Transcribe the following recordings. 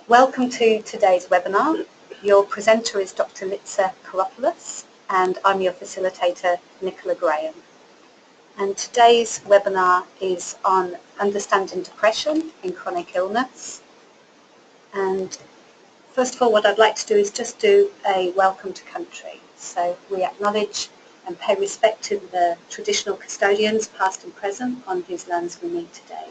Welcome to today's webinar. Your presenter is Dr Litza Kiropoulos and I'm your facilitator, Nicola Graham. And today's webinar is on understanding depression in chronic illness. And first of all, what I'd like to do is just do a welcome to country. So we acknowledge and pay respect to the traditional custodians, past and present, on whose lands we meet today.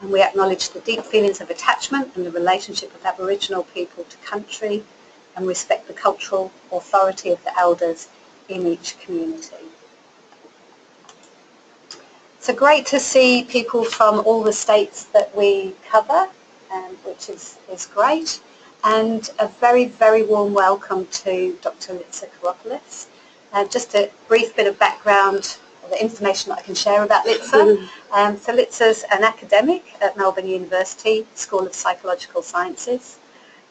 And we acknowledge the deep feelings of attachment and the relationship of Aboriginal people to country and respect the cultural authority of the elders in each community. So great to see people from all the states that we cover, which is great. And a very, very warm welcome to Dr Litza Kiropoulos. Just a brief bit of background, the information that I can share about Litza. So Litza's an academic at Melbourne University, School of Psychological Sciences.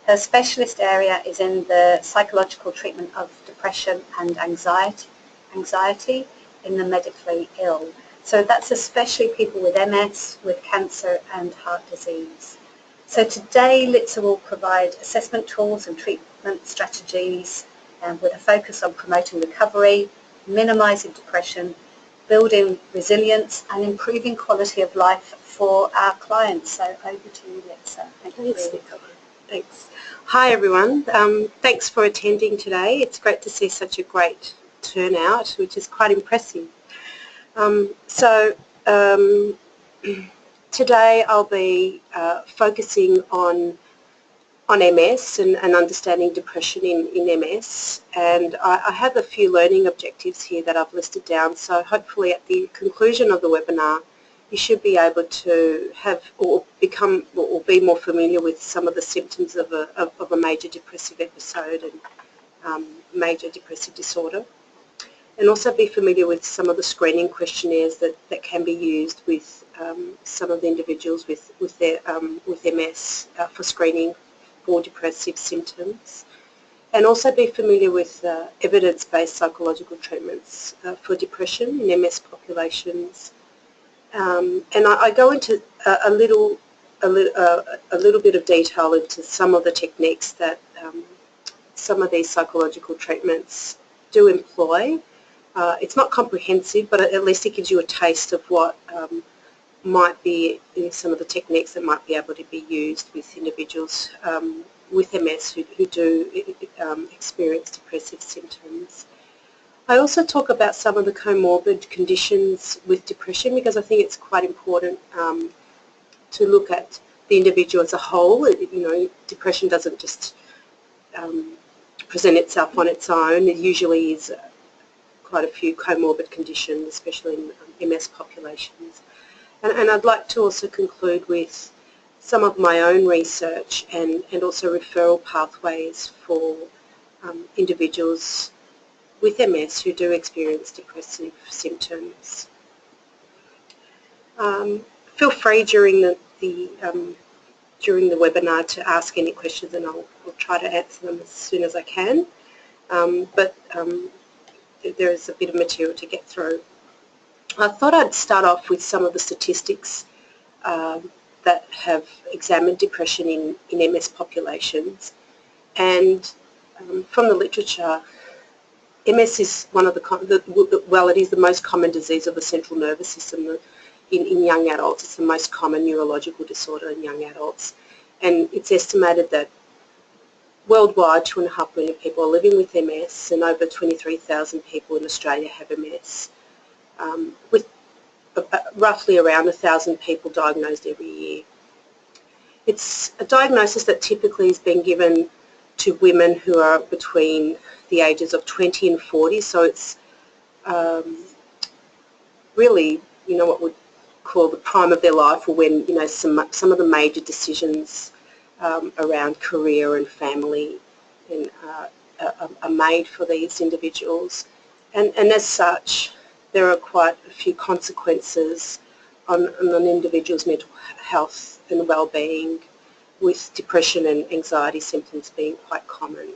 Her specialist area is in the psychological treatment of depression and anxiety in the medically ill. So that's especially people with MS, with cancer and heart disease. So today Litza will provide assessment tools and treatment strategies with a focus on promoting recovery, minimising depression, building resilience and improving quality of life for our clients. So over to you, Litza. Thanks, Nicola. Thanks. Hi everyone. Thanks for attending today. It's great to see such a great turnout, which is quite impressive. Today I'll be focusing on MS and understanding depression in MS, and I have a few learning objectives here that I've listed down, so hopefully at the conclusion of the webinar you should be able to have or be more familiar with some of the symptoms of a major depressive episode and major depressive disorder, and also be familiar with some of the screening questionnaires that can be used with some of the individuals with MS for screening for depressive symptoms, and also be familiar with evidence-based psychological treatments for depression in MS populations. And I go into a little bit of detail into some of the techniques that some of these psychological treatments do employ. It's not comprehensive, but at least it gives you a taste of what might be in some of the techniques that might be able to be used with individuals with MS who do experience depressive symptoms. I also talk about some of the comorbid conditions with depression because I think it's quite important to look at the individual as a whole. You know, depression doesn't just present itself on its own. It usually is quite a few comorbid conditions, especially in MS populations. And I'd like to also conclude with some of my own research and also referral pathways for individuals with MS who do experience depressive symptoms. Feel free during the webinar to ask any questions, and I'll try to answer them as soon as I can. But there is a bit of material to get through. I thought I'd start off with some of the statistics that have examined depression in MS populations, and from the literature, MS is one of it is the most common disease of the central nervous system in young adults. It's the most common neurological disorder in young adults, and it's estimated that worldwide 2.5 million people are living with MS, and over 23,000 people in Australia have MS. With roughly around 1,000 people diagnosed every year. It's a diagnosis that typically has been given to women who are between the ages of 20 and 40, so it's really, you know, what we'd call the prime of their life, or when, you know, some of the major decisions around career and family are made for these individuals, and as such there are quite a few consequences on an individual's mental health and well-being, with depression and anxiety symptoms being quite common.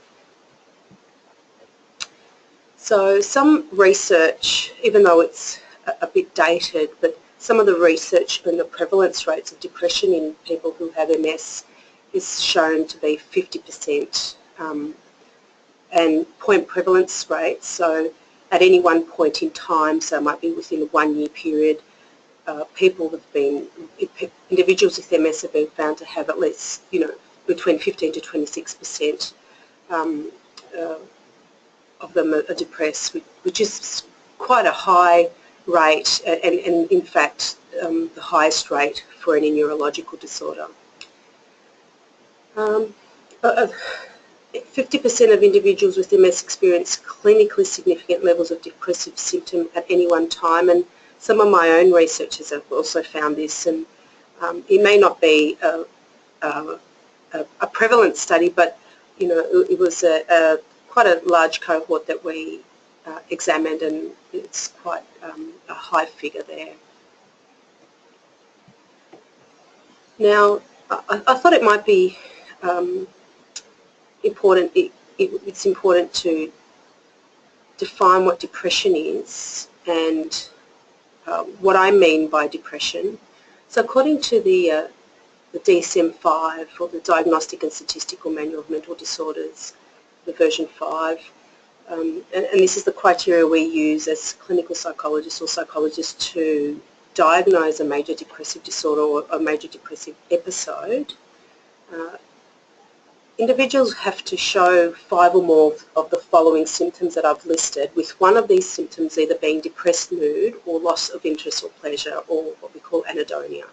So some research, even though it's a bit dated, but some of the research on the prevalence rates of depression in people who have MS is shown to be 50%, and point prevalence rate, so at any one point in time, so it might be within a 1 year period, individuals with MS have been found to have at least, between 15 to 26% of them are depressed, which is quite a high rate, and in fact the highest rate for any neurological disorder. 50% of individuals with MS experience clinically significant levels of depressive symptom at any one time, and some of my own researchers have also found this, and it may not be a prevalent study, but it was quite a large cohort that we examined, and it's quite a high figure there. Now, I thought it might be important. It's important to define what depression is and what I mean by depression. So, according to the DSM-5, or the Diagnostic and Statistical Manual of Mental Disorders, the version 5, and this is the criteria we use as clinical psychologists or psychologists to diagnose a major depressive disorder or a major depressive episode. Individuals have to show 5 or more of the following symptoms that I've listed, with one of these symptoms either being depressed mood or loss of interest or pleasure, or what we call anhedonia.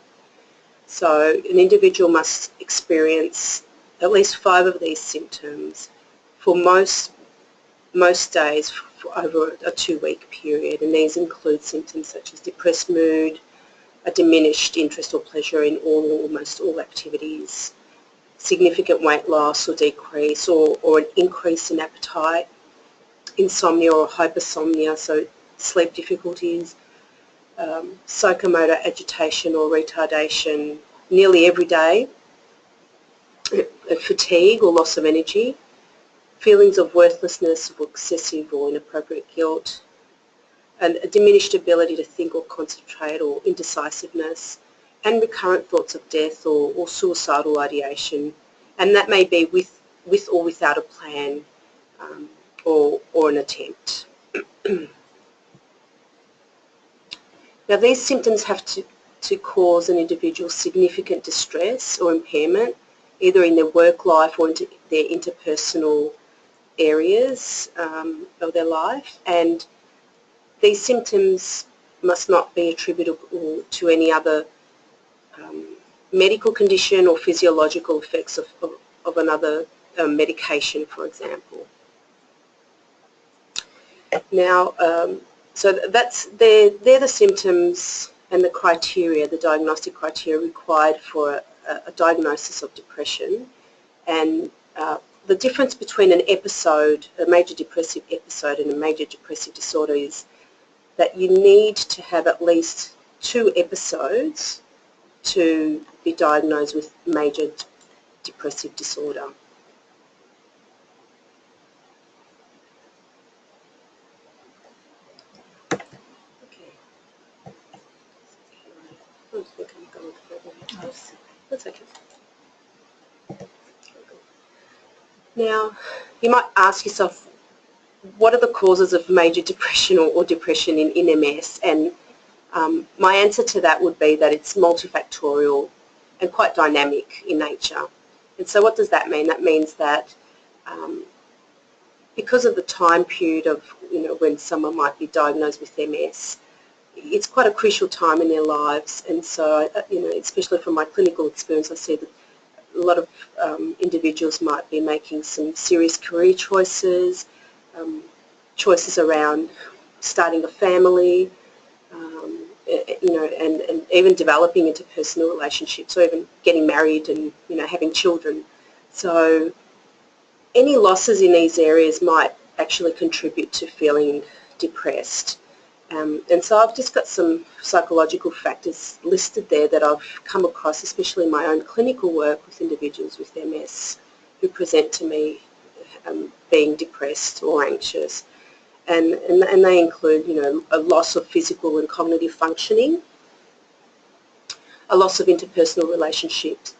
So an individual must experience at least 5 of these symptoms for most days for over a 2-week period, and these include symptoms such as depressed mood, a diminished interest or pleasure in almost all activities, significant weight loss or decrease, or an increase in appetite, insomnia or hypersomnia, so sleep difficulties, psychomotor agitation or retardation nearly every day, fatigue or loss of energy, feelings of worthlessness or excessive or inappropriate guilt, and a diminished ability to think or concentrate, or indecisiveness, and recurrent thoughts of death or suicidal ideation, and that may be with or without a plan or an attempt. Now, these symptoms have to cause an individual significant distress or impairment, either in their work life or into their interpersonal areas of their life, and these symptoms must not be attributable to any other medical condition or physiological effects of another medication, for example. Now, so they're the symptoms and the criteria, the diagnostic criteria required for a diagnosis of depression, and the difference between an episode, a major depressive episode, and a major depressive disorder is that you need to have at least 2 episodes to be diagnosed with major depressive disorder. That's okay. Now, you might ask yourself, what are the causes of major depression or depression in MS? And my answer to that would be that it's multifactorial and quite dynamic in nature. And so what does that mean? That means that because of the time period of when someone might be diagnosed with MS, it's quite a crucial time in their lives, and so especially from my clinical experience, I see that a lot of individuals might be making some serious career choices, choices around starting a family, and even developing interpersonal relationships, or even getting married and having children. So any losses in these areas might actually contribute to feeling depressed. And so I've just got some psychological factors listed there that I've come across, especially in my own clinical work with individuals with MS who present to me being depressed or anxious. And they include, a loss of physical and cognitive functioning, a loss of interpersonal relationships,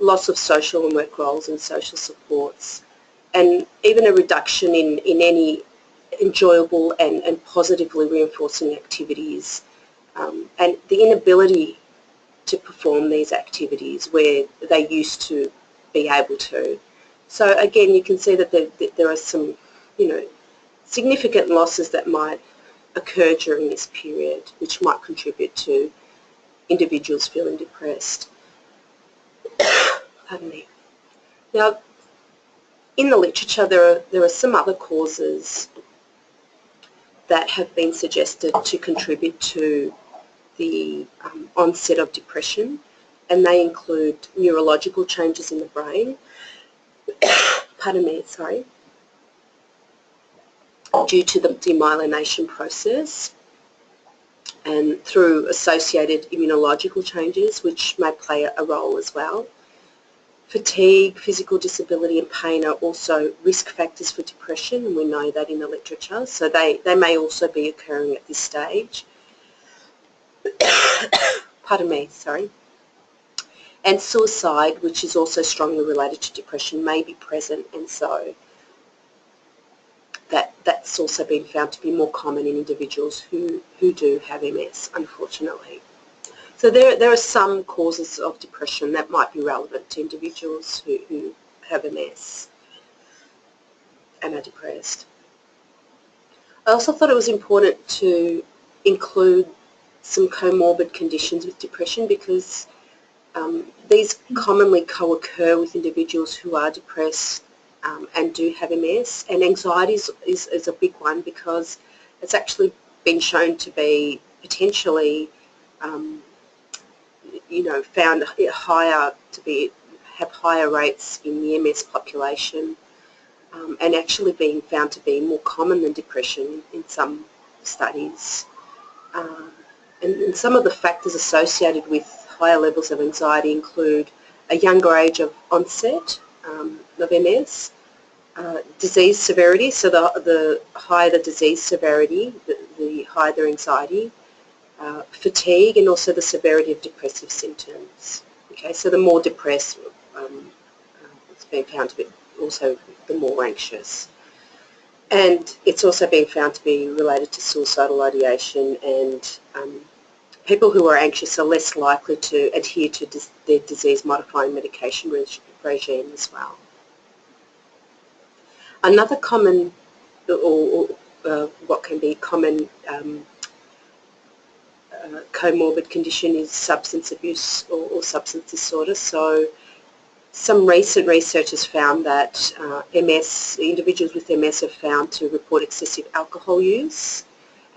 loss of social and work roles and social supports, and even a reduction in any enjoyable and positively reinforcing activities, and the inability to perform these activities where they used to be able to. So again, you can see that there are some, significant losses that might occur during this period, which might contribute to individuals feeling depressed. Pardon me. Now, in the literature, there are some other causes that have been suggested to contribute to the onset of depression, and they include neurological changes in the brain, pardon me, sorry, due to the demyelination process, and through associated immunological changes, which may play a role as well. Fatigue, physical disability and pain are also risk factors for depression, and we know that in the literature, so they may also be occurring at this stage. Pardon me, sorry. And suicide, which is also strongly related to depression, may be present, and so that's also been found to be more common in individuals who do have MS, unfortunately. So there are some causes of depression that might be relevant to individuals who have MS and are depressed. I also thought it was important to include some comorbid conditions with depression, because these commonly co-occur with individuals who are depressed and do have MS, and anxiety is a big one, because it's actually been shown to be potentially found higher, have higher rates in the MS population, and actually being found to be more common than depression in some studies. And some of the factors associated with higher levels of anxiety include a younger age of onset of MS, disease severity, so the higher the disease severity, the higher their anxiety, fatigue, and also the severity of depressive symptoms. Okay, so the more depressed, it's been found to be also the more anxious. And it's also been found to be related to suicidal ideation, and people who are anxious are less likely to adhere to their disease-modifying medication regime as well. Another common, or what can be common comorbid condition is substance abuse or substance disorder. So some recent research has found that individuals with MS have found to report excessive alcohol use,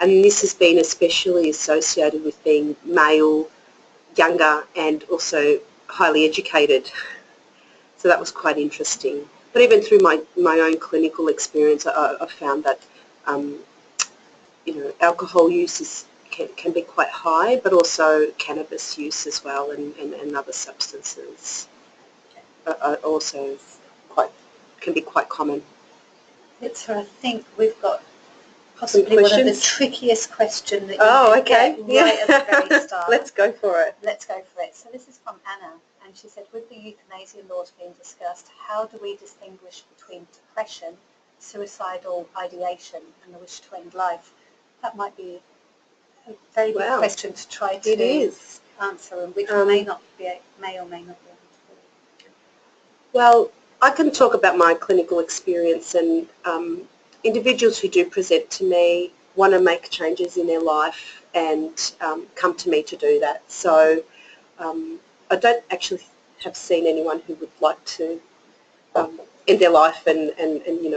and this has been especially associated with being male, younger, and also highly educated. So that was quite interesting. But even through my own clinical experience, I've found that alcohol use can be quite high, but also cannabis use as well, and other substances are also can be quite common. Litza, I think we've got possibly one of the trickiest questions that you could get right at the very start. Let's go for it. Let's go for it. So this is from Anna, and she said, with the euthanasia laws being discussed, how do we distinguish between depression, suicidal ideation, and the wish to end life? That might be a very good question to try to answer, and which may or may not be able to. Well, I can talk about my clinical experience, and individuals who do present to me want to make changes in their life and come to me to do that. So I don't actually have seen anyone who would like to end their life and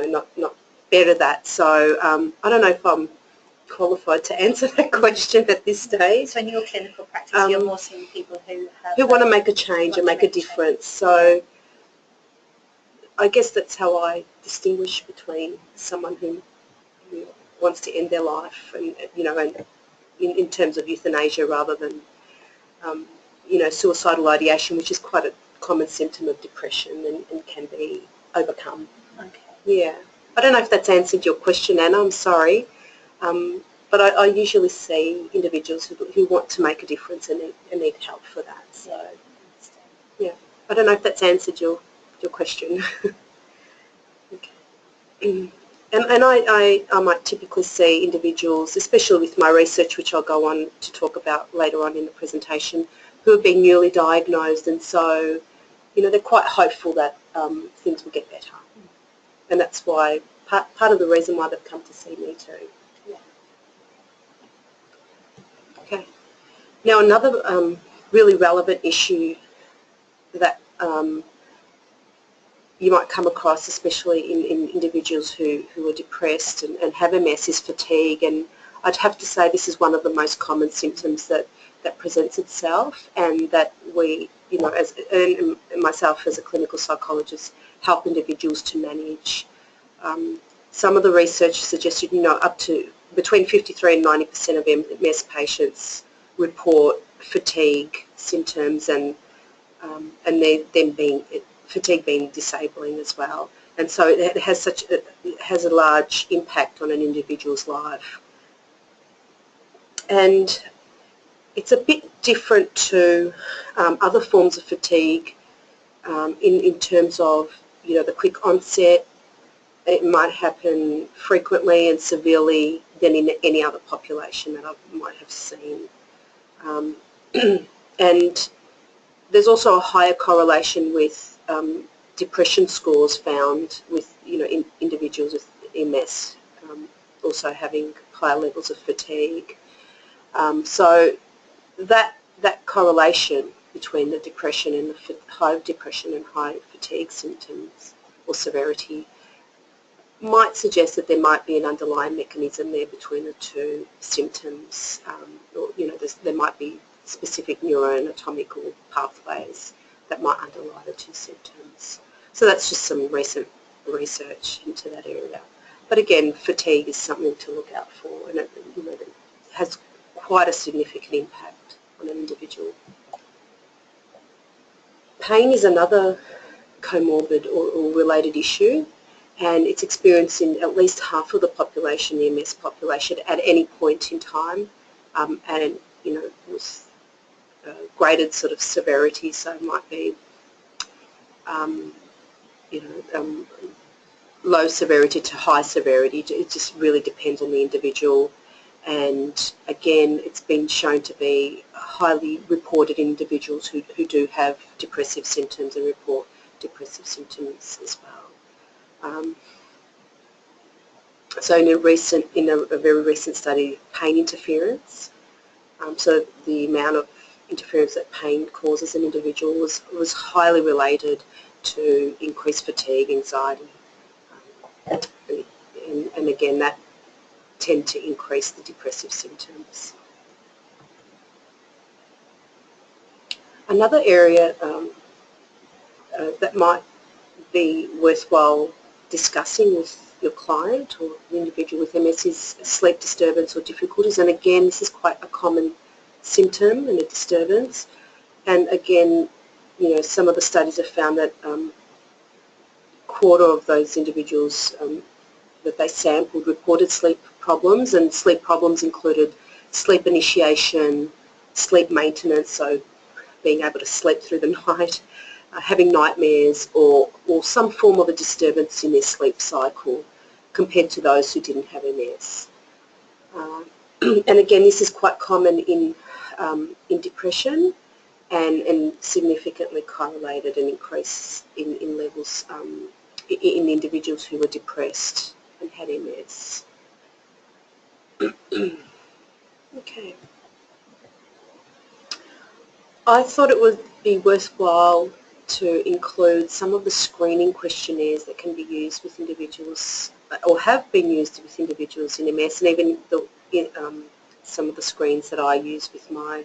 not better that. So I don't know if I'm qualified to answer that question at this stage. So in your clinical practice, you're more seeing people who want to make a change and make a difference. So I guess that's how I distinguish between someone who wants to end their life, and and in terms of euthanasia, rather than suicidal ideation, which is quite a common symptom of depression and can be overcome. Okay. Yeah. I don't know if that's answered your question, Anna. I'm sorry. But I usually see individuals who want to make a difference and need help for that. So, yeah. I don't know if that's answered your question. Okay. And I might typically see individuals, especially with my research, which I'll go on to talk about later on in the presentation, who have been newly diagnosed, and so, you know, they're quite hopeful that things will get better. And that's why, part of the reason why they've come to see me too. Yeah. Okay. Now another really relevant issue that you might come across, especially in individuals who are depressed and have MS, is fatigue. And I'd have to say this is one of the most common symptoms that presents itself, and that we, you know, and myself as a clinical psychologist, help individuals to manage. Some of the research suggested, you know, up to between 53 and 90% of MS patients report fatigue symptoms, and fatigue being disabling as well. And so it has a large impact on an individual's life. And it's a bit different to other forms of fatigue in terms of, you know, the quick onset. It might happen frequently and severely than in any other population that I might have seen. And there's also a higher correlation with depression scores found with, you know, individuals with MS also having higher levels of fatigue. So that correlation between the depression and the high depression and high fatigue symptoms or severity might suggest that there might be an underlying mechanism there between the two symptoms, or, you know, there might be specific neuroanatomical pathways that might underlie the two symptoms. So that's just some recent research into that area. But again, fatigue is something to look out for, and it, you know, it has quite a significant impact on an individual. Pain is another comorbid or related issue, and it's experienced in at least half of the population, the MS population, at any point in time, and, you know, with graded sort of severity, so it might be, you know, low severity to high severity. It just really depends on the individual, and again, it's been shown to be highly reported in individuals who do have depressive symptoms and report depressive symptoms as well. So in a very recent study, pain interference, so the amount of interference that pain causes an individual was highly related to increased fatigue, anxiety, and again, that tend to increase the depressive symptoms. Another area that might be worthwhile discussing with your client or the individual with MS is sleep disturbance or difficulties, and again, this is quite a common symptom and a disturbance. And again, you know, some of the studies have found that quarter of those individuals that they sampled reported sleep problems, and sleep problems included sleep initiation, sleep maintenance, so being able to sleep through the night, having nightmares, or some form of a disturbance in their sleep cycle, compared to those who didn't have MS. And again, this is quite common in depression, and significantly correlated and increased in levels in individuals who were depressed and had MS. Okay. I thought it would be worthwhile to include some of the screening questionnaires that can be used with individuals, or have been used with individuals in MS, and even some of the screens that I use with my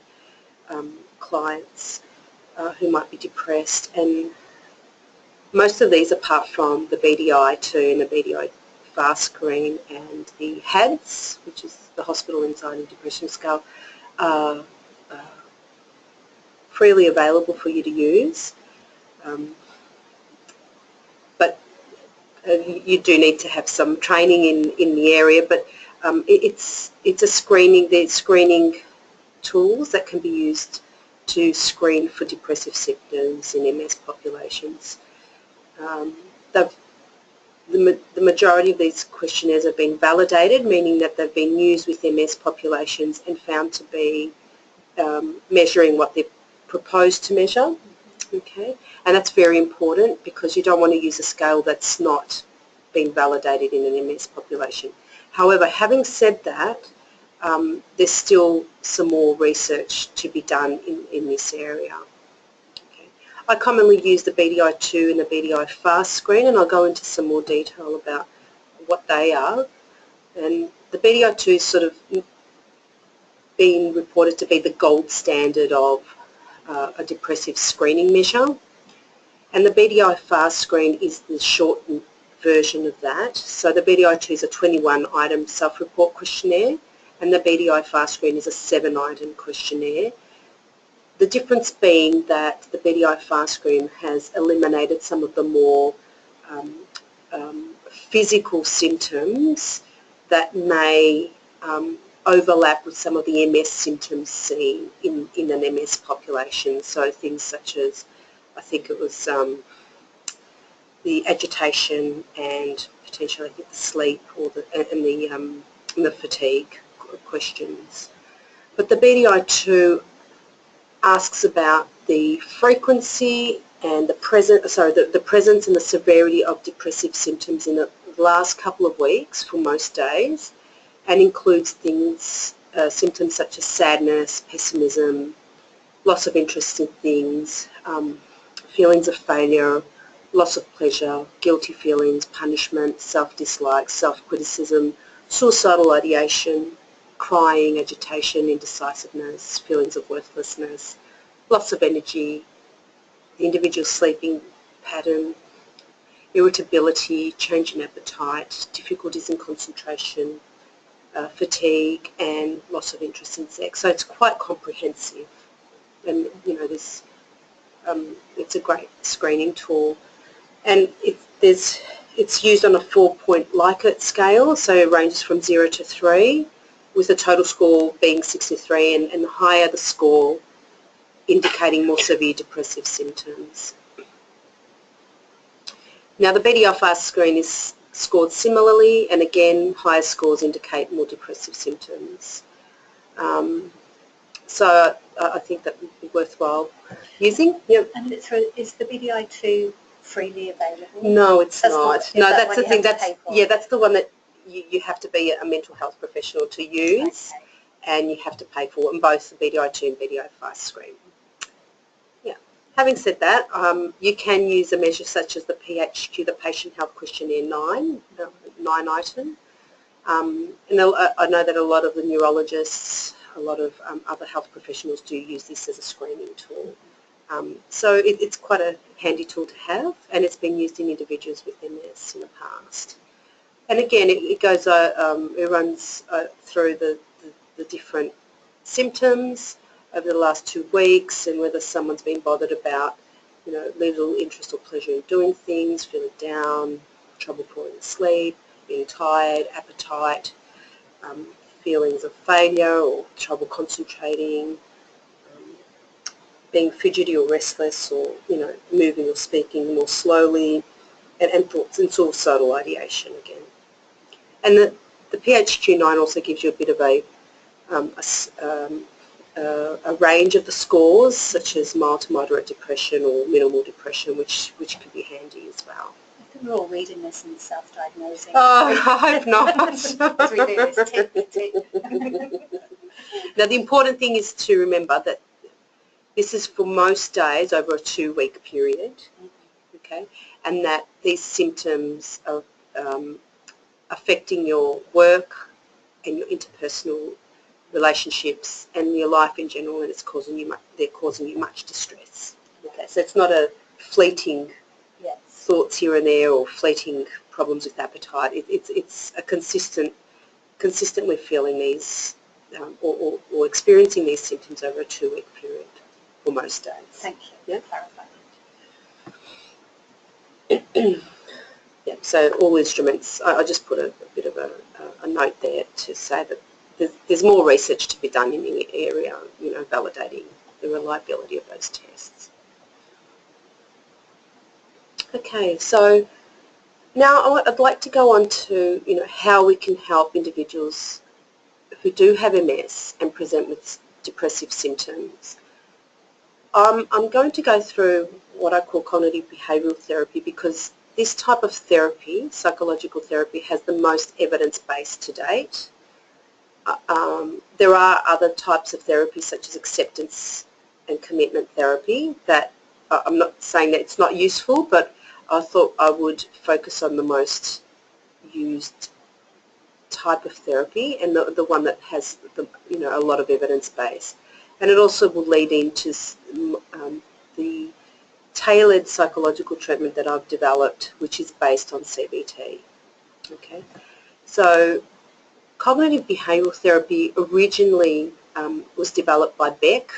clients who might be depressed. And most of these, apart from the BDI-2 and the BDI-FAST screen and the HADS, which is the Hospital Anxiety Depression Scale, are freely available for you to use. But you do need to have some training in the area, but it's a screening, there's screening tools that can be used to screen for depressive symptoms in MS populations. The majority of these questionnaires have been validated, meaning that they've been used with MS populations and found to be measuring what they're proposed to measure. Okay, and that's very important because you don't want to use a scale that's not been validated in an MS population. However, having said that, there's still some more research to be done in this area. Okay. I commonly use the BDI-2 and the BDI-FAST screen, and I'll go into some more detail about what they are. And the BDI-2 is sort of being reported to be the gold standard of a depressive screening measure, and the BDI-FAST screen is the shortened version of that. So the BDI-2 is a 21-item self-report questionnaire, and the BDI-FAST screen is a 7-item questionnaire. The difference being that the BDI-FAST screen has eliminated some of the more physical symptoms that may overlap with some of the MS symptoms seen in an MS population. So things such as, I think it was the agitation and potentially I think the sleep or the fatigue questions. But the BDI-2 asks about the frequency and the presence and the severity of depressive symptoms in the last couple of weeks for most days, and includes things, symptoms such as sadness, pessimism, loss of interest in things, feelings of failure, loss of pleasure, guilty feelings, punishment, self-dislike, self-criticism, suicidal ideation, crying, agitation, indecisiveness, feelings of worthlessness, loss of energy, the individual sleeping pattern, irritability, change in appetite, difficulties in concentration, fatigue, and loss of interest in sex. So it's quite comprehensive, and you know, this it's a great screening tool, and it's used on a 4-point Likert scale, so it ranges from 0 to 3, with the total score being 63, and the higher the score, indicating more severe depressive symptoms. Now the BDI-FAST screen is scored similarly, and again higher scores indicate more depressive symptoms. So I think that would be worthwhile using. Yep. And is the BDI-2 freely available? No, it's not. No, that's the thing. That's the one that you have to be a mental health professional to use, okay, and you have to pay for it in both the BDI-2 and BDI-FAST screen. Yeah. Having said that, you can use a measure such as the PHQ, the Patient Health Questionnaire 9-item. And I know that a lot of the neurologists, a lot of other health professionals do use this as a screening tool. So it's quite a handy tool to have, and it's been used in individuals with MS in the past. And again, it runs through the different symptoms over the last 2 weeks, and whether someone's been bothered about, you know, little interest or pleasure in doing things, feeling down, trouble falling asleep, being tired, appetite, feelings of failure or trouble concentrating, being fidgety or restless, or, you know, moving or speaking more slowly, and thoughts and suicidal ideation again. And the PHQ-9 also gives you a bit of a range of the scores, such as mild to moderate depression or minimal depression, which could be handy as well. I think we're all reading this and self-diagnosing. Oh, I hope not. As we do this, tick. Now, the important thing is to remember that this is for most days over a 2-week period, okay, and that these symptoms are affecting your work and your interpersonal relationships and your life in general, and they're causing you much distress. Okay, so it's not a fleeting thoughts here and there or fleeting problems with appetite. It's a consistently feeling these or experiencing these symptoms over a 2-week period for most days. Thank you. Yeah. Clarifying. Yeah, so all instruments, I just put a bit of a note there to say that there's more research to be done in the area, you know, validating the reliability of those tests. Okay, so now I'd like to go on to how we can help individuals who do have MS and present with depressive symptoms. I'm going to go through what I call cognitive behavioural therapy because this type of therapy, psychological therapy, has the most evidence base to date. There are other types of therapy such as acceptance and commitment therapy that I'm not saying that it's not useful, but I thought I would focus on the most used type of therapy and the one that has a lot of evidence base. And it also will lead into the tailored psychological treatment that I've developed, which is based on CBT. Okay, so cognitive behavioural therapy originally was developed by Beck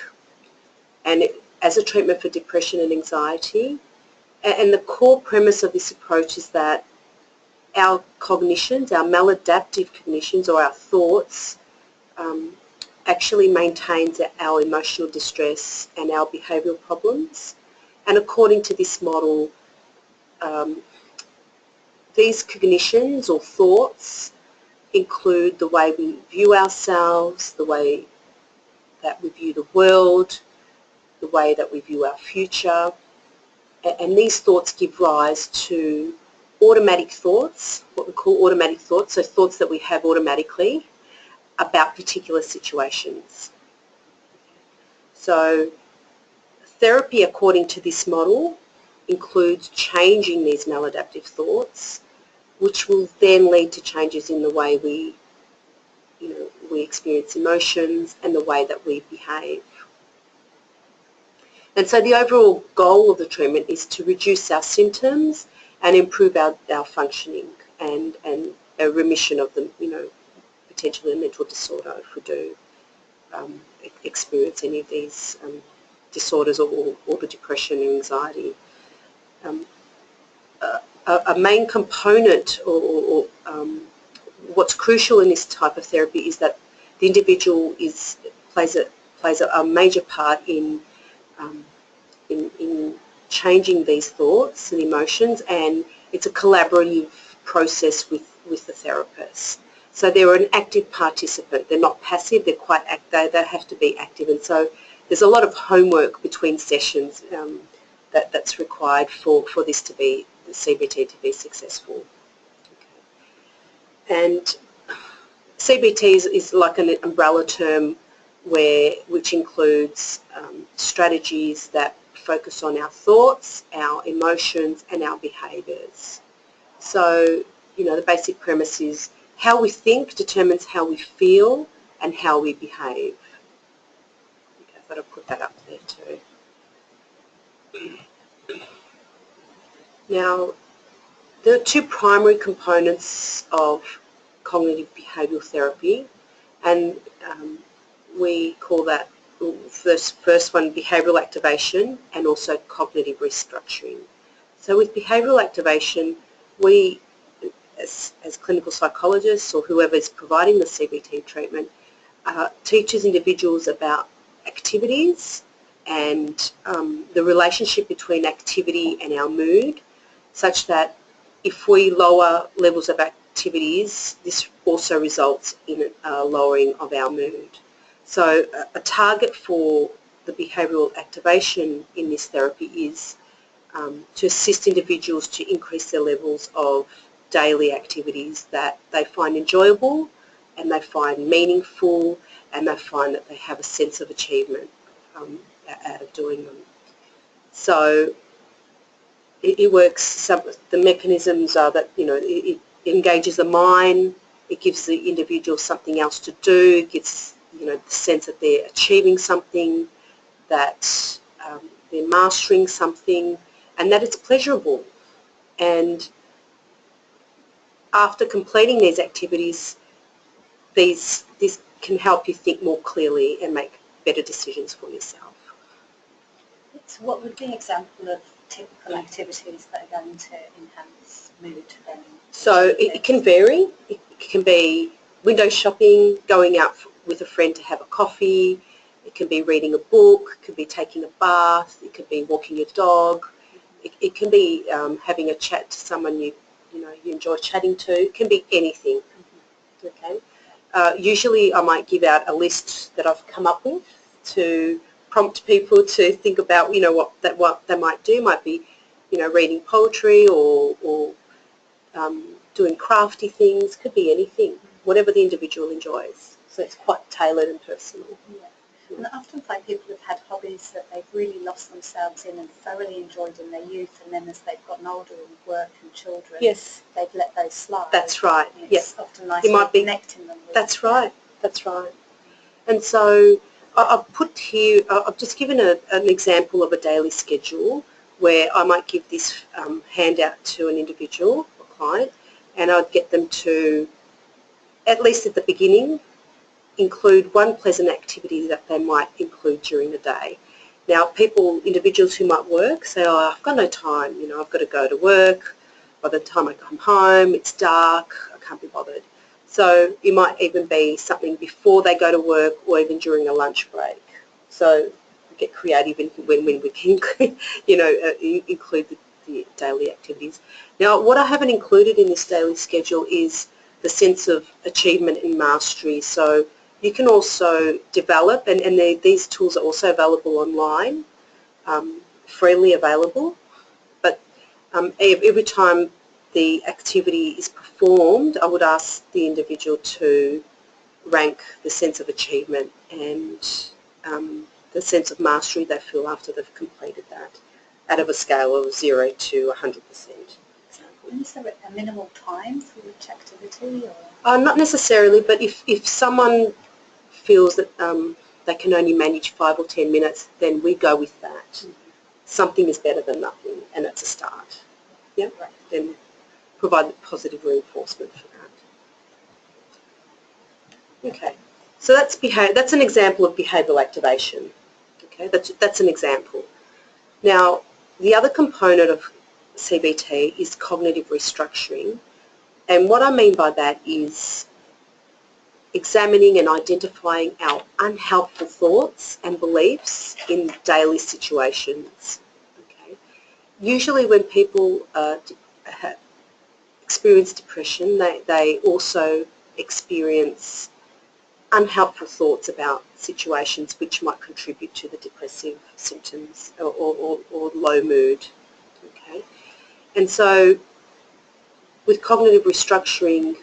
and as a treatment for depression and anxiety. And the core premise of this approach is that our cognitions, our maladaptive cognitions or our thoughts, actually maintains our emotional distress and our behavioural problems. And according to this model, these cognitions or thoughts include the way we view ourselves, the way that we view the world, the way that we view our future. And these thoughts give rise to automatic thoughts, what we call automatic thoughts, so thoughts that we have automatically about particular situations. So therapy, according to this model, includes changing these maladaptive thoughts, which will then lead to changes in the way we experience emotions and the way that we behave. And so the overall goal of the treatment is to reduce our symptoms and improve our functioning and a remission of the, potentially a mental disorder if we do experience any of these disorders or the depression and anxiety. A main component or what's crucial in this type of therapy is that the individual plays a major part in changing these thoughts and emotions, and it's a collaborative process with the therapist. So they're an active participant. They're not passive. They're quite active. They have to be active, and so there's a lot of homework between sessions that's required for this to be the CBT to be successful. Okay. And CBT is like an umbrella term which includes strategies that focus on our thoughts, our emotions and our behaviours. So, the basic premise is how we think determines how we feel and how we behave. Okay, I thought I'd put that up there too. Now, there are two primary components of cognitive behavioural therapy, and we call that first one behavioural activation and also cognitive restructuring. So with behavioural activation, we as clinical psychologists or whoever is providing the CBT treatment teaches individuals about activities and the relationship between activity and our mood, such that if we lower levels of activities, this also results in a lowering of our mood. So a target for the behavioural activation in this therapy is to assist individuals to increase their levels of daily activities that they find enjoyable and they find meaningful and they find that they have a sense of achievement out of doing them. So it works, the mechanisms are that, it engages the mind, it gives the individual something else to do, it gives the sense that they're achieving something, that they're mastering something, and that it's pleasurable. And after completing these activities, this can help you think more clearly and make better decisions for yourself. So what would be an example of typical activities that are going to enhance mood? So it can vary. It can be window shopping, going out with a friend to have a coffee, It can be reading a book, it could be taking a bath, it could be walking your dog, it can be having a chat to someone you enjoy chatting to. It can be anything. Okay. Usually I might give out a list that I've come up with to prompt people to think about, what they might do. Might be, reading poetry or doing crafty things. Could be anything, whatever the individual enjoys. So it's quite tailored and personal. Yeah. And I often find people have had hobbies that they've really lost themselves in and thoroughly enjoyed in their youth, and then as they've gotten older and work and children, yes, they've let those slide. That's right. And yes, it's often nice to connecting them with That's right. That's right. And so I've put here, I've just given an example of a daily schedule where I might give this handout to an individual or client, and I'd get them to, at least at the beginning, include one pleasant activity that they might include during the day. Now, individuals who might work say, oh, I've got no time, I've got to go to work. By the time I come home, it's dark, I can't be bothered. So it might even be something before they go to work or even during a lunch break. So we get creative when we can, include the daily activities. Now, what I haven't included in this daily schedule is the sense of achievement and mastery. So you can also develop, and these tools are also available online, freely available, but every time the activity is performed, I would ask the individual to rank the sense of achievement and the sense of mastery they feel after they've completed that, out of a scale of 0 to 100%. And is there a minimal time for each activity? Not necessarily, but if someone feels that they can only manage 5 or 10 minutes, then we go with that. Mm-hmm. Something is better than nothing, and it's a start. Yeah, right. Then provide the positive reinforcement for that. Okay, so that's an example of behavioural activation. Okay, that's an example. Now, the other component of CBT is cognitive restructuring, and what I mean by that is examining and identifying our unhelpful thoughts and beliefs in daily situations. Okay. Usually when people experience depression, they also experience unhelpful thoughts about situations which might contribute to the depressive symptoms or low mood. Okay. And so with cognitive restructuring,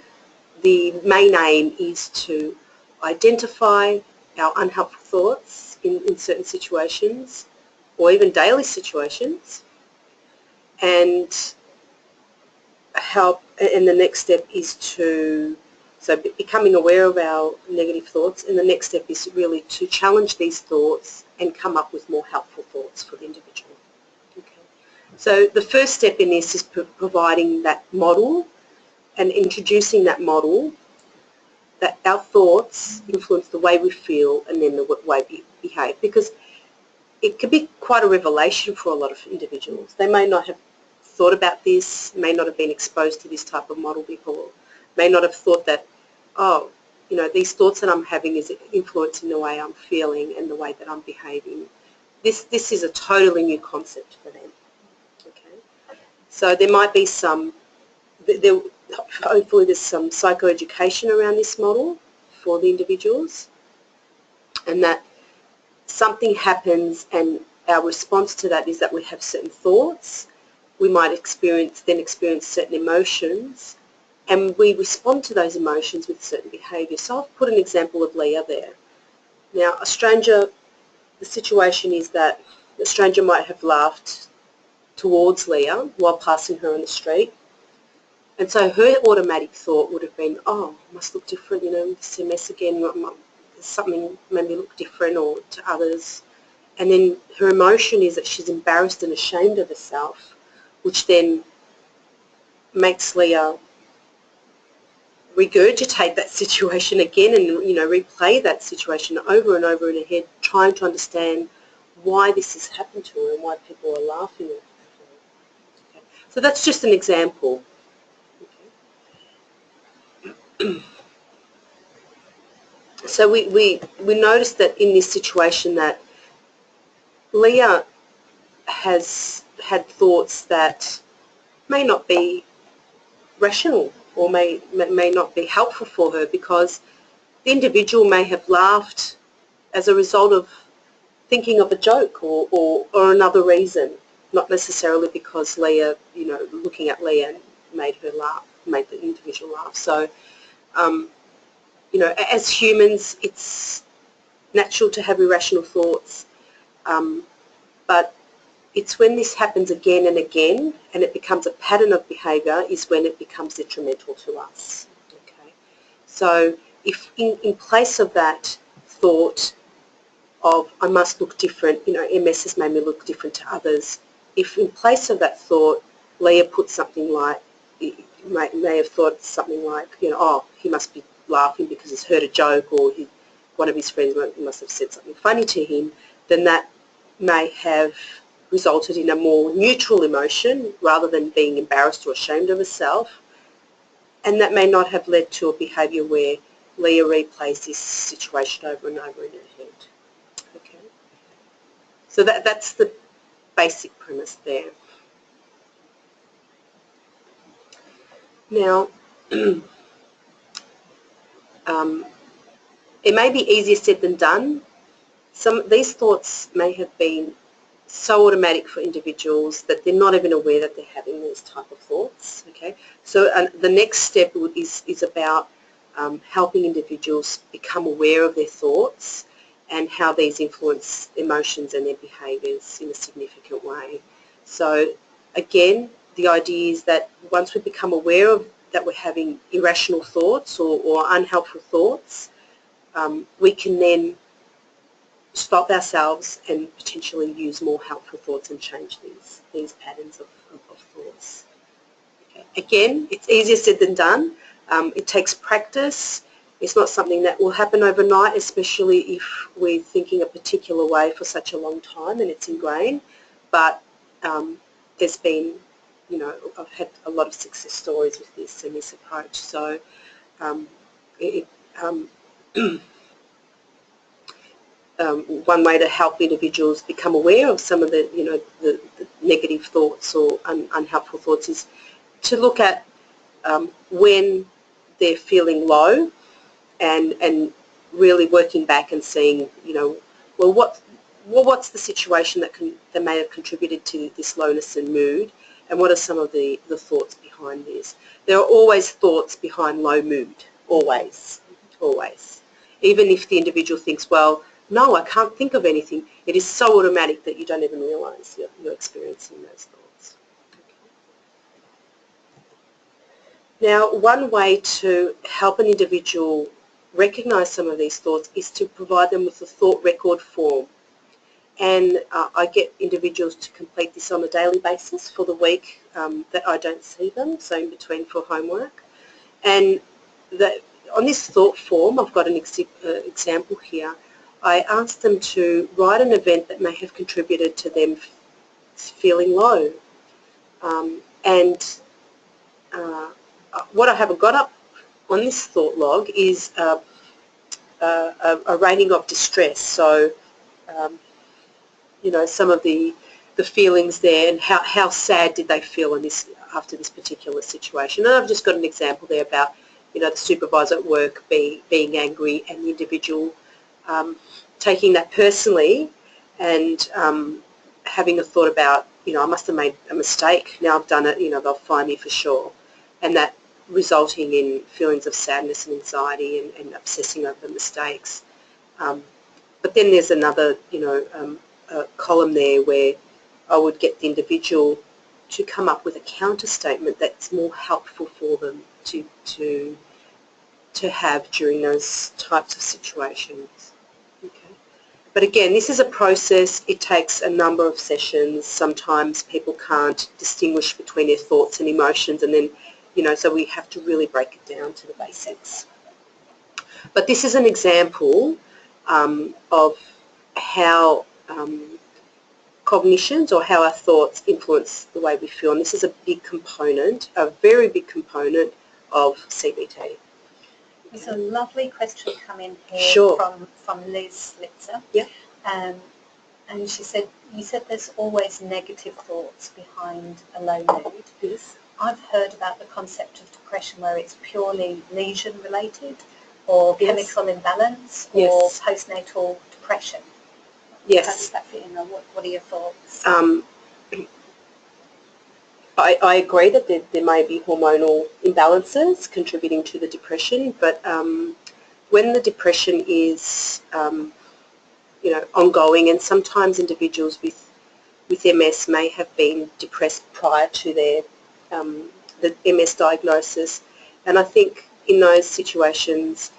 the main aim is to identify our unhelpful thoughts in certain situations or even daily situations, and the next step is becoming aware of our negative thoughts, and the next step is really to challenge these thoughts and come up with more helpful thoughts for the individual. Okay. So the first step in this is providing that model and introducing that model that our thoughts influence the way we feel and then the way we behave, because it can be quite a revelation for a lot of individuals. They may not have thought about this, may not have been exposed to this type of model before, may not have thought that, these thoughts that I'm having is influencing the way I'm feeling and the way that I'm behaving. This is a totally new concept for them. Okay, so there might be hopefully there's some psychoeducation around this model for the individuals, and that something happens and our response to that is that we have certain thoughts, we might experience certain emotions, and we respond to those emotions with certain behaviour. So I've put an example of Leah there. Now, the situation is that a stranger might have laughed towards Leah while passing her on the street. And so her automatic thought would have been, oh, I must look different, this mess again, something made me look different or to others. And then her emotion is that she's embarrassed and ashamed of herself, which then makes Leah regurgitate that situation again and, replay that situation over and over in her head, trying to understand why this has happened to her and why people are laughing at her. Okay. So that's just an example. So So we noticed that in this situation that Leah has had thoughts that may not be rational or may not be helpful for her, because the individual may have laughed as a result of thinking of a joke or another reason, not necessarily because Leah, looking at Leah made her laugh, made the individual laugh. So, as humans, it's natural to have irrational thoughts, but it's when this happens again and again and it becomes a pattern of behaviour is when it becomes detrimental to us. Okay? So if in place of that thought of I must look different, MS has made me look different to others, if in place of that thought Leah put something like, may have thought something like, oh, he must be laughing because he's heard a joke, or one of his friends must have said something funny to him, then that may have resulted in a more neutral emotion rather than being embarrassed or ashamed of herself, and that may not have led to a behaviour where Leah replays this situation over and over in her head. Okay, so that's the basic premise there. Now, it may be easier said than done. These thoughts may have been so automatic for individuals that they're not even aware that they're having these type of thoughts. Okay, so the next step is about helping individuals become aware of their thoughts and how these influence emotions and their behaviours in a significant way. So again, the idea is that once we become aware of that we're having irrational thoughts or unhelpful thoughts, we can then stop ourselves and potentially use more helpful thoughts and change these patterns of thoughts. Okay. Again, it's easier said than done. It takes practice. It's not something that will happen overnight, especially if we're thinking a particular way for such a long time and it's ingrained. But there's been, I've had a lot of success stories with this and this approach. So one way to help individuals become aware of some of the negative thoughts or unhelpful thoughts is to look at when they're feeling low and really working back and seeing, well, what's the situation that may have contributed to this lowness in mood, and what are some of the thoughts behind this. There are always thoughts behind low mood, always, always. Even if the individual thinks, well, no, I can't think of anything, it is so automatic that you don't even realise you're experiencing those thoughts. Okay. Now, one way to help an individual recognise some of these thoughts is to provide them with a thought record form. And I get individuals to complete this on a daily basis for the week that I don't see them, so in between for homework. And on this thought form, I've got an example here. I asked them to write an event that may have contributed to them feeling low. What I haven't got up on this thought log is a rating of distress. So, some of the feelings there and how sad did they feel after this particular situation. And I've just got an example there about, the supervisor at work being angry and the individual taking that personally and having a thought about, I must have made a mistake, now I've done it, they'll fire me for sure. And that resulting in feelings of sadness and anxiety and obsessing over mistakes. But then there's another, column there where I would get the individual to come up with a counter statement that's more helpful for them to have during those types of situations. Okay. But again, this is a process. It takes a number of sessions. Sometimes people can't distinguish between their thoughts and emotions, and then, so we have to really break it down to the basics. But this is an example of how cognitions or how our thoughts influence the way we feel. And this is a big component, a very big component of CBT. There's a lovely question come in here Sure. from Litza. Yeah. And she said, you said there's always negative thoughts behind a low mood. Yes. I've heard about the concept of depression where it's purely lesion related or chemical imbalance or postnatal depression. Yes. How does that fit in? What are your thoughts? I agree that there may be hormonal imbalances contributing to the depression, but when the depression is ongoing, and sometimes individuals with MS may have been depressed prior to their the MS diagnosis, and I think in those situations,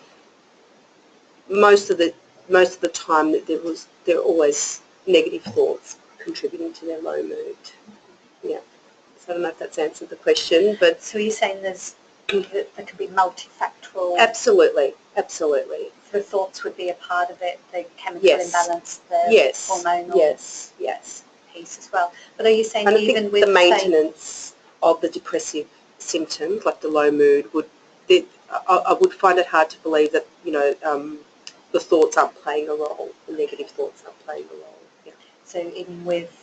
most of the time there are always negative thoughts contributing to their low mood. Yeah. So I don't know if that's answered the question, but so you're saying there could be multifactorial. Absolutely. The thoughts would be a part of it, the chemical imbalance, the hormonal piece as well. But are you saying and even I think with the maintenance of the depressive symptoms, like the low mood, I would find it hard to believe that the thoughts aren't playing a role, the negative thoughts aren't playing a role. Yeah. So even with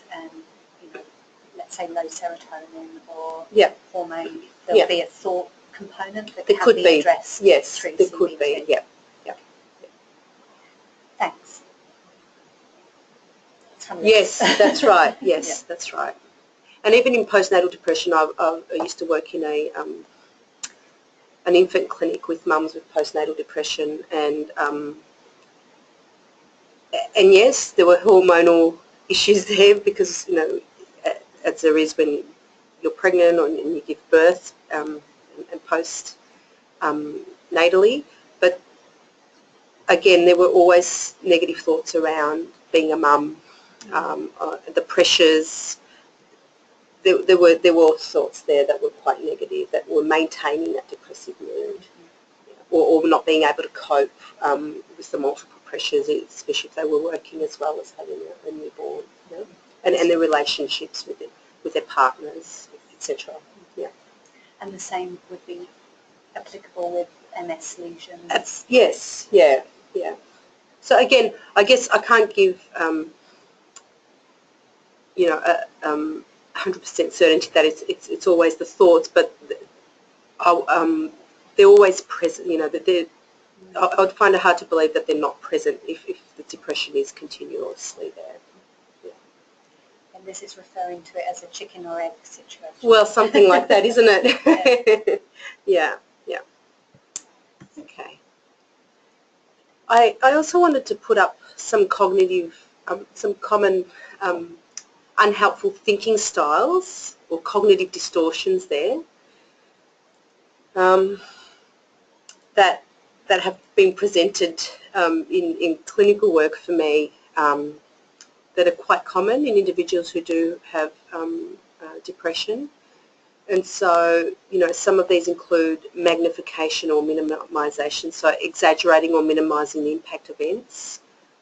let's say low serotonin or hormone, there'll be a thought component that can be addressed. Yes, through there CBT. could be. Yeah. Thanks. Yes, that's right. Yes, that's right. And even in postnatal depression, I used to work in an infant clinic with mums with postnatal depression, and yes, there were hormonal issues there because as there is when you're pregnant and you give birth and post natally, but again, there were always negative thoughts around being a mum, the pressures. There were thoughts there that were quite negative, that were maintaining that depressive mood, or not being able to cope with the multiple pressures, especially if they were working as well as having a newborn, and their relationships with their partners, etc. Yeah. And the same would be applicable with MS lesions. Yes. Yeah. So again, I guess I can't give 100% certainty that it's always the thoughts, but they're always present. That I would find it hard to believe that they're not present if the depression is continuously there. Yeah. And this is referring to it as a chicken or egg situation. Well, something like that, isn't it? Yeah. Okay. I also wanted to put up some some common unhelpful thinking styles or cognitive distortions there that have been presented in clinical work for me that are quite common in individuals who do have depression. And so, some of these include magnification or minimisation, so exaggerating or minimising the impact of events,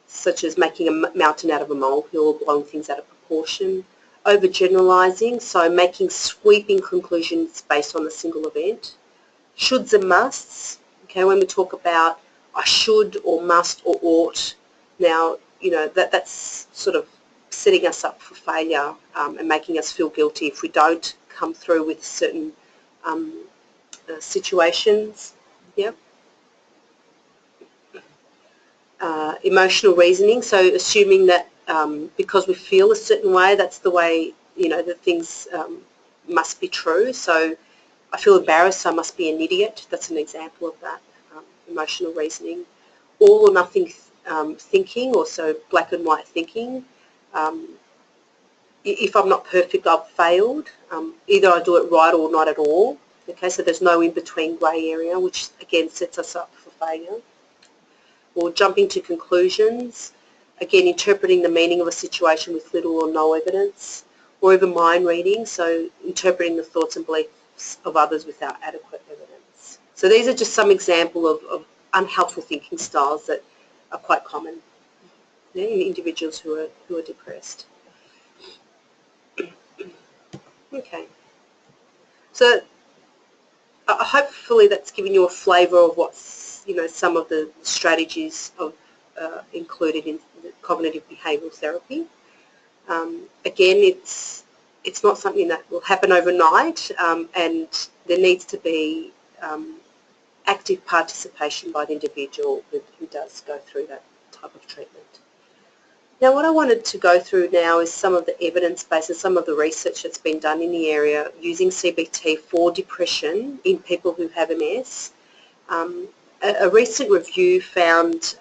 such as making a mountain out of a molehill, blowing things out of proportion. Overgeneralising, so making sweeping conclusions based on a single event. Shoulds and musts, okay, when we talk about I should or must or ought, now, that's sort of setting us up for failure and making us feel guilty if we don't come through with certain situations. Yeah. Emotional reasoning, so assuming that because we feel a certain way, that's the way, that things must be true. So I feel embarrassed, so I must be an idiot. That's an example of that, emotional reasoning. All or nothing thinking, or so black and white thinking. If I'm not perfect, I've failed. Either I do it right or not at all. Okay, so there's no in-between grey area, which again sets us up for failure. Or jumping to conclusions, again interpreting the meaning of a situation with little or no evidence, or even mind reading, so interpreting the thoughts and beliefs of others without adequate evidence. So these are just some examples of unhelpful thinking styles that are quite common in individuals who are depressed. Okay. So hopefully that's given you a flavour of what's some of the strategies included in the cognitive behavioural therapy. Again, it's not something that will happen overnight, and there needs to be active participation by the individual who does go through that type of treatment. Now, what I wanted to go through now is some of the evidence base and some of the research that's been done in the area using CBT for depression in people who have MS. A recent review found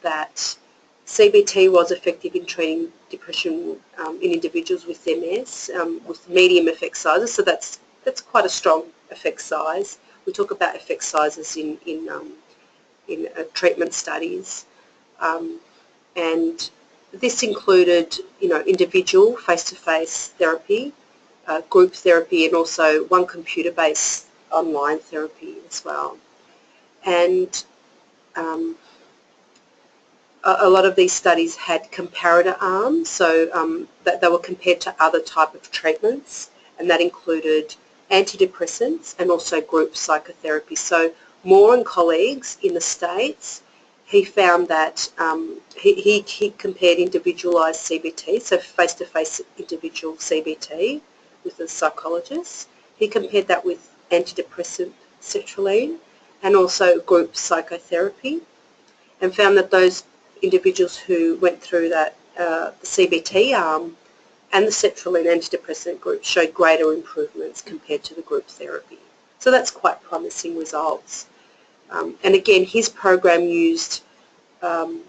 that CBT was effective in treating depression in individuals with MS with medium effect sizes, so that's quite a strong effect size. We talk about effect sizes in treatment studies, and this included, individual face-to-face therapy, group therapy, and also one computer-based online therapy as well. And a lot of these studies had comparator arms, so that they were compared to other type of treatments, and that included antidepressants and also group psychotherapy. So Moore and colleagues in the States, he found that he compared individualised CBT, so face-to-face individual CBT with a psychologist. He compared that with antidepressant sertraline and also group psychotherapy, and found that those individuals who went through that the CBT arm and the sertraline antidepressant group showed greater improvements compared to the group therapy. So that's quite promising results. And again, his program used the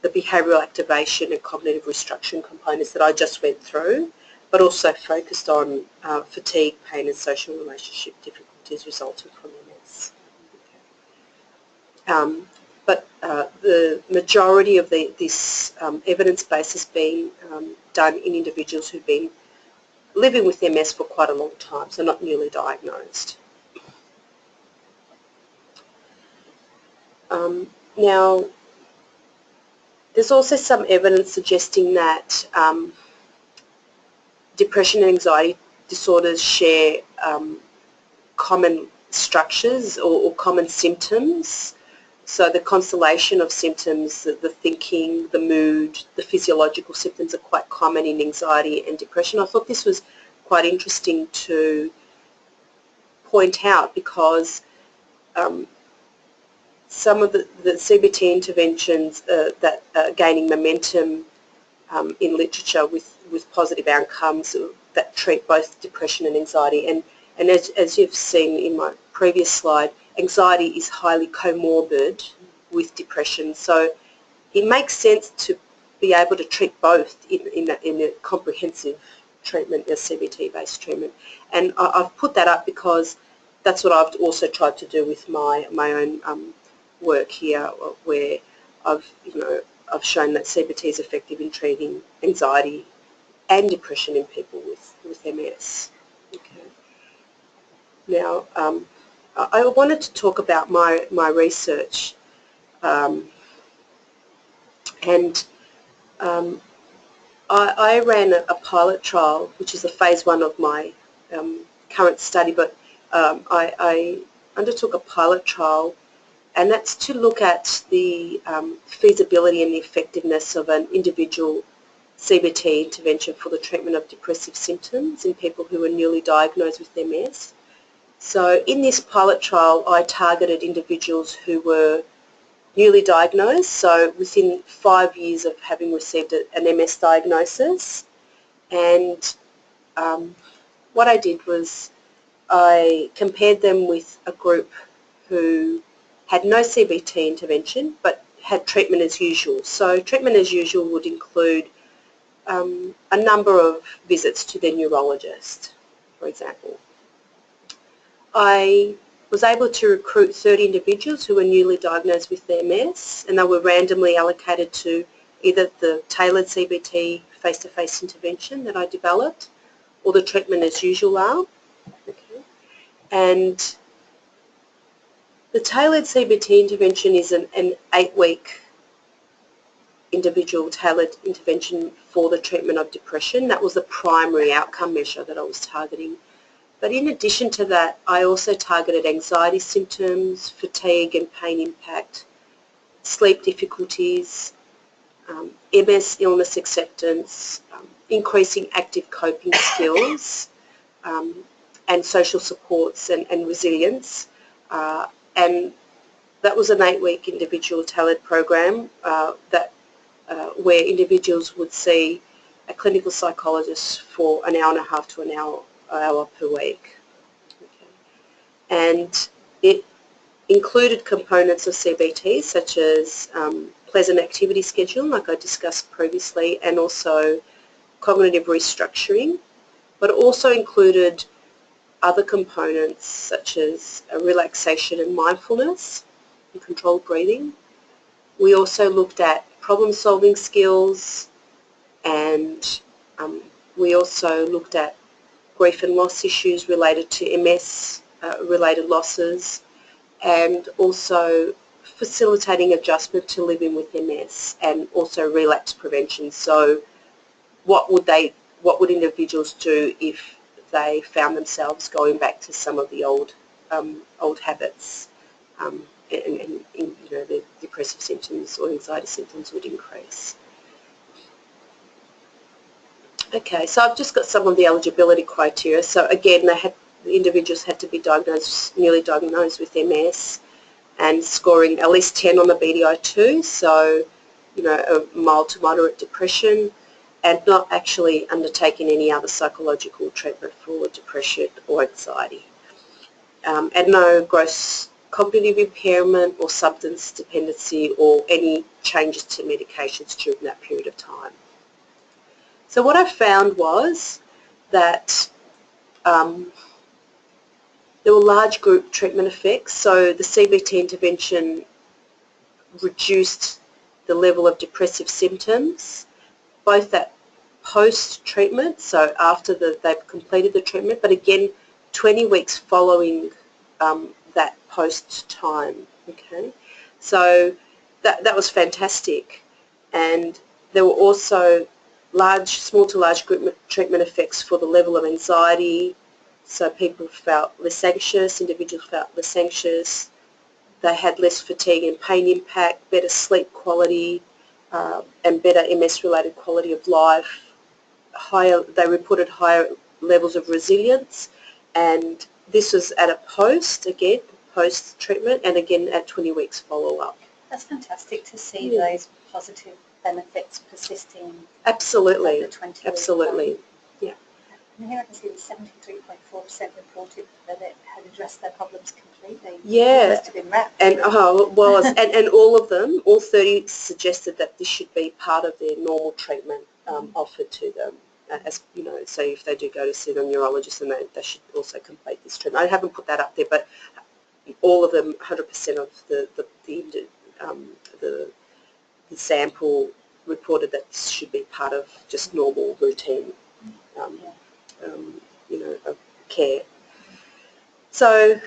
behavioural activation and cognitive restructuring components that I just went through, but also focused on fatigue, pain and social relationship difficulties resulting from MS. But the majority of this evidence base has been done in individuals who've been living with MS for quite a long time, so not newly diagnosed. Now, there's also some evidence suggesting that depression and anxiety disorders share common structures or common symptoms. So the constellation of symptoms, the thinking, the mood, the physiological symptoms are quite common in anxiety and depression. I thought this was quite interesting to point out because some of the CBT interventions that are gaining momentum in literature with positive outcomes that treat both depression and anxiety. And as you've seen in my previous slide, anxiety is highly comorbid with depression. So it makes sense to be able to treat both in a comprehensive treatment, a CBT-based treatment. And I've put that up because that's what I've also tried to do with my own work here, where I've shown that CBT is effective in treating anxiety and depression in people with MS. Okay. Now, I wanted to talk about my research, and I ran a pilot trial, which is a phase 1 of my current study, but I undertook a pilot trial, and that's to look at the feasibility and the effectiveness of an individual CBT intervention for the treatment of depressive symptoms in people who are newly diagnosed with MS. So in this pilot trial, I targeted individuals who were newly diagnosed, so within 5 years of having received an MS diagnosis. And what I did was I compared them with a group who had no CBT intervention but had treatment as usual. So treatment as usual would include a number of visits to their neurologist, for example. I was able to recruit 30 individuals who were newly diagnosed with MS, and they were randomly allocated to either the tailored CBT face-to-face intervention that I developed or the treatment as usual arm. Okay. And the tailored CBT intervention is an 8-week individual tailored intervention for the treatment of depression. That was the primary outcome measure that I was targeting. But in addition to that, I also targeted anxiety symptoms, fatigue and pain impact, sleep difficulties, MS illness acceptance, increasing active coping skills, and social supports and resilience. And that was an 8-week individual tailored program where individuals would see a clinical psychologist for an hour and a half to an hour per week. Okay. And it included components of CBT such as pleasant activity schedule, like I discussed previously, and also cognitive restructuring, but also included other components such as relaxation and mindfulness and controlled breathing. We also looked at problem-solving skills, and we also looked at grief and loss issues related to MS-related losses, and also facilitating adjustment to living with MS, and also relapse prevention. So what would individuals do if they found themselves going back to some of the old habits, and the depressive symptoms or anxiety symptoms would increase. Okay, so I've just got some of the eligibility criteria. So again, the individuals had to be newly diagnosed with MS and scoring at least 10 on the BDI-2, so a mild to moderate depression, and not actually undertaking any other psychological treatment for depression or anxiety. And no gross cognitive impairment or substance dependency or any changes to medications during that period of time. So what I found was that there were large group treatment effects, so the CBT intervention reduced the level of depressive symptoms, both at post-treatment, so after they've completed the treatment, but again 20 weeks following that post-time. Okay, so that was fantastic. And there were also small to large group treatment effects for the level of anxiety, so people felt less anxious, individuals felt less anxious, they had less fatigue and pain impact, better sleep quality, and better MS-related quality of life. They reported higher levels of resilience, and this was at a post-treatment, and again at 20 weeks follow-up. That's fantastic to see those positive benefits persisting. Absolutely. Over 20 Absolutely. Weeks. Yeah. And here I can see that 73.4% reported that it had addressed their problems completely. Yeah. It must have been wrapped. And it was, and all of them, all 30 suggested that this should be part of their normal treatment offered to them. As so if they do go to see the neurologist, then they should also complete this treatment. I haven't put that up there, but all of them, 100% of the sample reported that this should be part of just normal routine, of care. So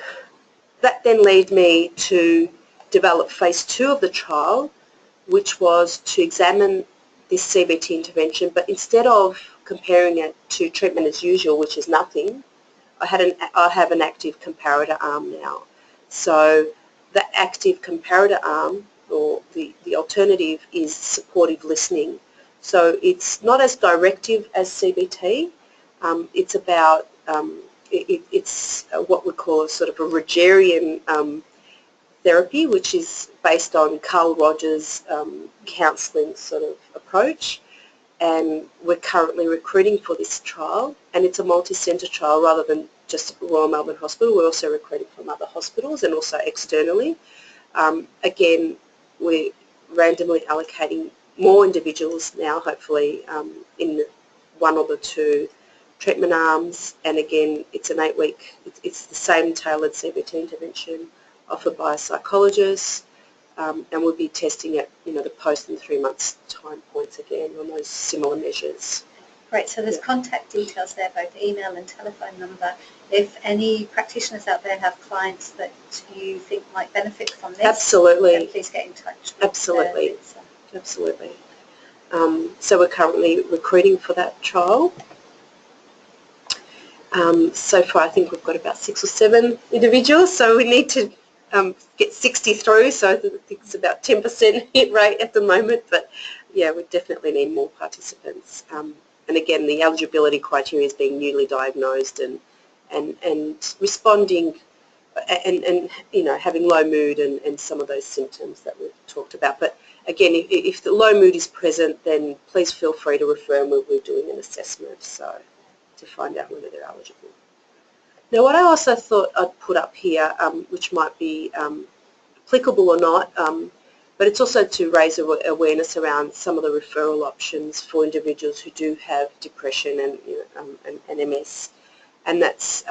that then led me to develop phase 2 of the trial, which was to examine this CBT intervention, but instead of comparing it to treatment as usual, which is nothing, I have an active comparator arm now. So the active comparator arm, or the alternative, is supportive listening. So it's not as directive as CBT. It's about it's what we call sort of a Rogerian therapy, which is based on Carl Rogers' counselling sort of approach. And we're currently recruiting for this trial, and it's a multi-centre trial rather than just Royal Melbourne Hospital. We're also recruiting from other hospitals and also externally. Again, we're randomly allocating more individuals now, hopefully, in one or the 2 treatment arms, and again, it's an 8-week, it's the same tailored CBT intervention offered by a psychologist, and we'll be testing at the post and 3 months time points again on those similar measures. Great, so there's contact details there, both email and telephone number. If any practitioners out there have clients that you think might benefit from this, absolutely, then please get in touch with absolutely. Litza. Absolutely. So we're currently recruiting for that trial. So far I think we've got about 6 or 7 individuals, so we need to get 60 through, so I think it's about 10% hit rate at the moment, but yeah, we definitely need more participants. And again, the eligibility criteria is being newly diagnosed and responding and you know, having low mood and some of those symptoms that we've talked about. But again, if the low mood is present, then please feel free to refer, and we're doing an assessment so to find out whether they're eligible. Now, what I also thought I'd put up here, which might be applicable or not, but it's also to raise awareness around some of the referral options for individuals who do have depression and, you know, and MS, and that's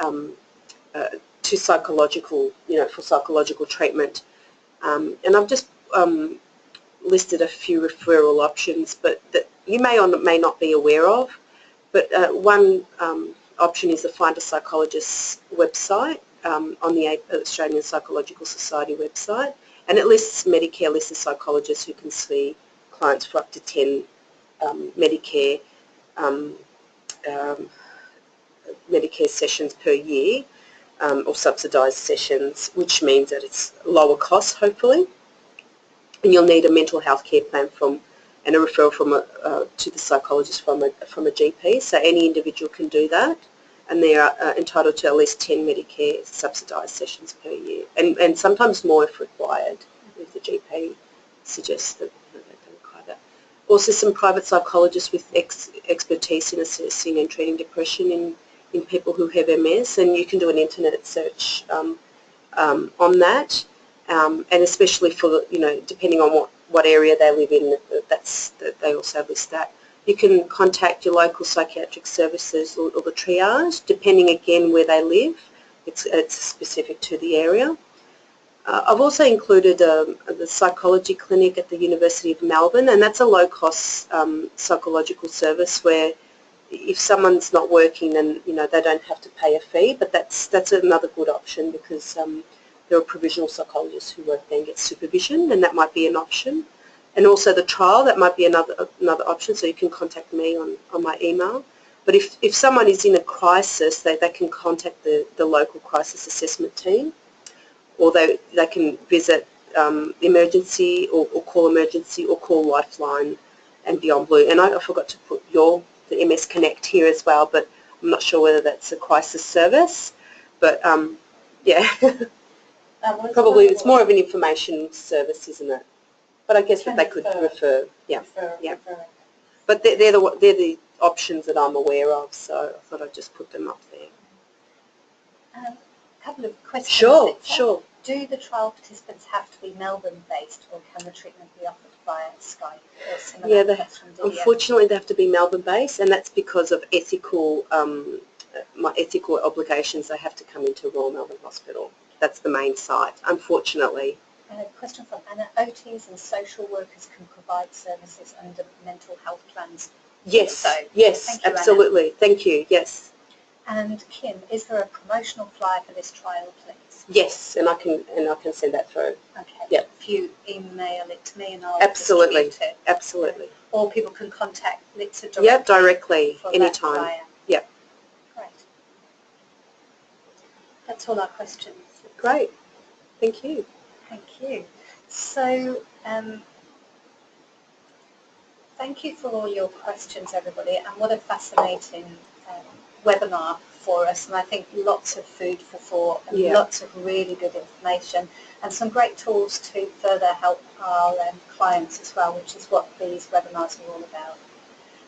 to psychological, you know, for psychological treatment. And I've just listed a few referral options, but that you may or may not be aware of. But one option is the Find a Psychologist website on the Australian Psychological Society website, and it lists Medicare listed psychologists who can see clients for up to 10 Medicare sessions per year, or subsidised sessions, which means that it's lower cost, hopefully. And you'll need a mental health care plan and a referral to the psychologist from a GP. So any individual can do that, and they are entitled to at least 10 Medicare subsidised sessions per year, and sometimes more if required, if the GP suggests that they can require that. Also, some private psychologists with expertise in assessing and treating depression in people who have MS, and you can do an internet search on that, and especially for, you know, depending on what area they live in, they also list that. You can contact your local psychiatric services or the triage, depending again where they live. It's specific to the area. I've also included the psychology clinic at the University of Melbourne, and that's a low-cost psychological service where if someone's not working, then, you know, they don't have to pay a fee, but that's another good option because there are provisional psychologists who work there and get supervision, and that might be an option. And also the trial, that might be another option, so you can contact me on my email. But if someone is in a crisis, they can contact the local crisis assessment team, or they can visit emergency or call emergency or call Lifeline and Beyond Blue. And I forgot to put the MS Connect here as well, but I'm not sure whether that's a crisis service. But yeah, probably it's more of an information service, isn't it? But I guess that they could refer, yeah. But they're the options that I'm aware of, so I thought I'd just put them up there. A couple of questions. Sure. Do the trial participants have to be Melbourne-based, or can the treatment be offered via Skype or similar? Yeah, unfortunately they have to be Melbourne-based, and that's because of ethical obligations. They have to come into Royal Melbourne Hospital. That's the main site, unfortunately. A question from Anna. OTs and social workers can provide services under mental health plans. Yes, yes, absolutely. Anna. Thank you. Yes. And Kim, is there a promotional flyer for this trial, please? Yes, and I can send that through. Okay. Yep. If you email it to me, and I'll absolutely distribute it. Absolutely. Or people can contact Litza directly. Yep, directly, anytime. Yep. Great. That's all our questions. Great. Thank you. Thank you. So, thank you for all your questions, everybody, and what a fascinating webinar for us, and I think lots of food for thought and lots of really good information and some great tools to further help our clients as well, which is what these webinars are all about.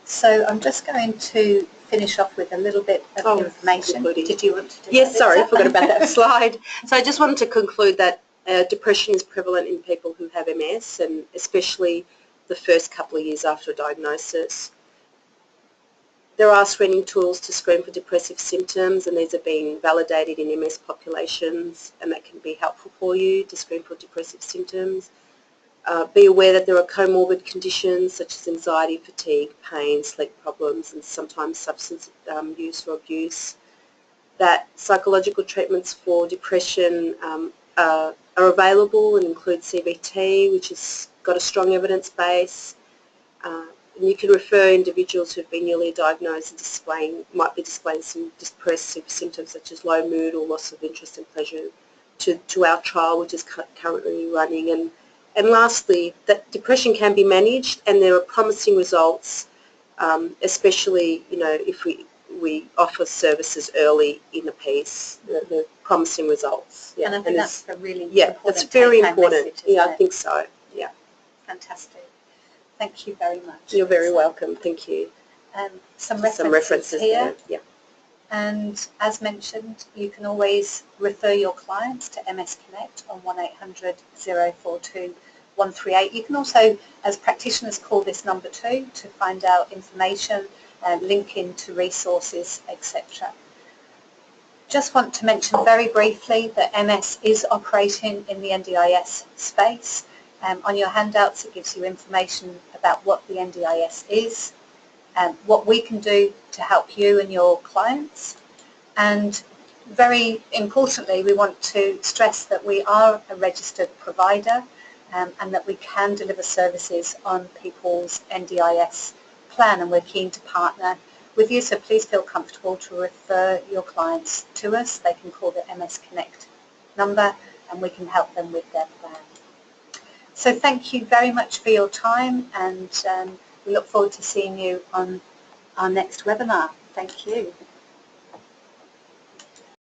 So I'm just going to finish off with a little bit of information. Did you want to do Yes, sorry, I forgot about that slide. So I just wanted to conclude that depression is prevalent in people who have MS, and especially the first couple of years after a diagnosis. There are screening tools to screen for depressive symptoms, and these are being validated in MS populations, and that can be helpful for you to screen for depressive symptoms. Be aware that there are comorbid conditions such as anxiety, fatigue, pain, sleep problems, and sometimes substance use or abuse. That psychological treatments for depression are available and include CBT, which has got a strong evidence base. and you can refer individuals who've been newly diagnosed and might be displaying some depressive symptoms such as low mood or loss of interest and pleasure to our trial, which is currently running. And lastly, that depression can be managed, and there are promising results, especially if we offer services early in the piece. The promising results. Yeah. And I think that's a really important that's very important. Message, yeah, I think so. Yeah. Fantastic. Thank you very much. You're very welcome. Thank you. Some references here. There. Yeah. And as mentioned, you can always refer your clients to MS Connect on 1800 042 138. You can also, as practitioners, call this number too to find out information, link into resources, etc. Just want to mention very briefly that MS is operating in the NDIS space. On your handouts it gives you information about what the NDIS is, what we can do to help you and your clients, and very importantly we want to stress that we are a registered provider and that we can deliver services on people's NDIS plan, and we're keen to partner with you, so please feel comfortable to refer your clients to us. They can call the MS Connect number and we can help them with their plan. So thank you very much for your time, and we look forward to seeing you on our next webinar. Thank you.